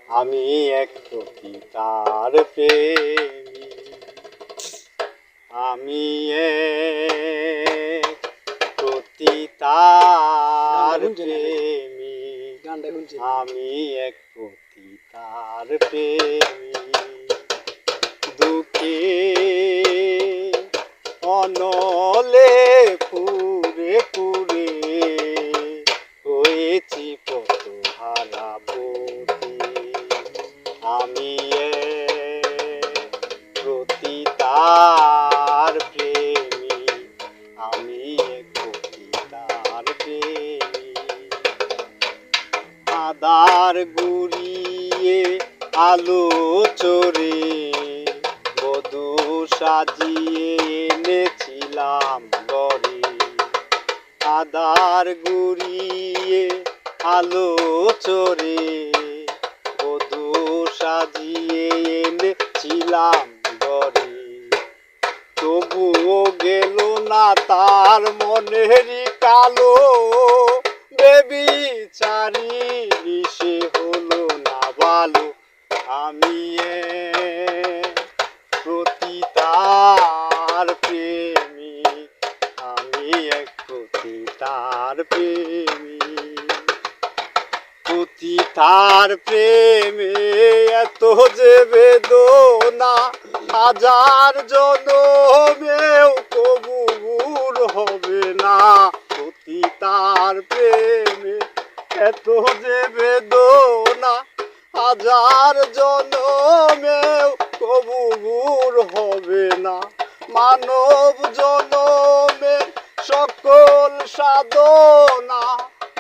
আমি এক পতিতার প্রেমী, আমি এক পতিতার প্রেমী, আমি এক পতিতার প্রেমী। দুঃখে অনলে পুরে পুরে হয়েছি কত হারাবতী। আমি পতিতার প্রেমী, আমি পতিতার প্রেমী। আদার গুড়িয়ে আলো চোরে বধূ সাজিয়ে এনেছিলাম ঘরে। আদার গুড়িয়ে আলো চোরে বধূ সাজিয়ে এনেছিলাম ঘরে। তবুও গেল না তার মনেরই কালো, বেবিচারি সে হলো না ভালো। আমি পতিতার প্রেমী, আমি এক পতিতার প্রেমী। পতিতার প্রেমে এত যে বেদনা, হাজার জনমেও কবুল হবে না। পতিতার প্রেমে এত যে বেদনা, হাজার জনমেও কবুল হবে না। মানব জনমের সকল সাধনা,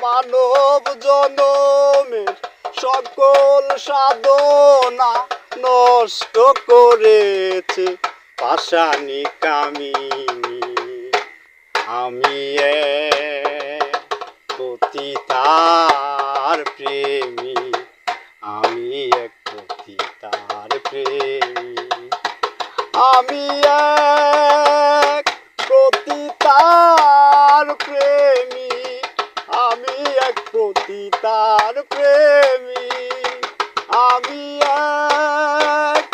মানব জনমের সকল সাধনা নষ্ট করেছে পাষাণী কামিনী। আমি পতিতার প্রেমী, আমি এক পতিতার প্রেমী। আমি এক পতিতার প্রেমী, আমি এক পতিতার প্রেমী। আমি এক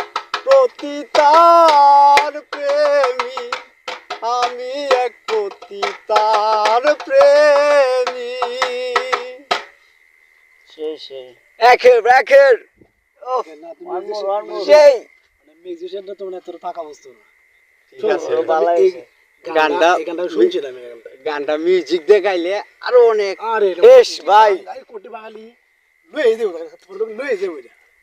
পতিতার প্রেমী, আমি এক পতিতার প্রেমী। সেই একের একের সেই মিউজিশিয়ানটা তো মানে তোর ফাঁকা বস্তু না। ঠিক আছে, গানটা মিউজিক দেখাইলে আরো অনেক। আরে বেশ ভাই কোটি বাঙালি লয়ে যাবো, লয়ে যাবো।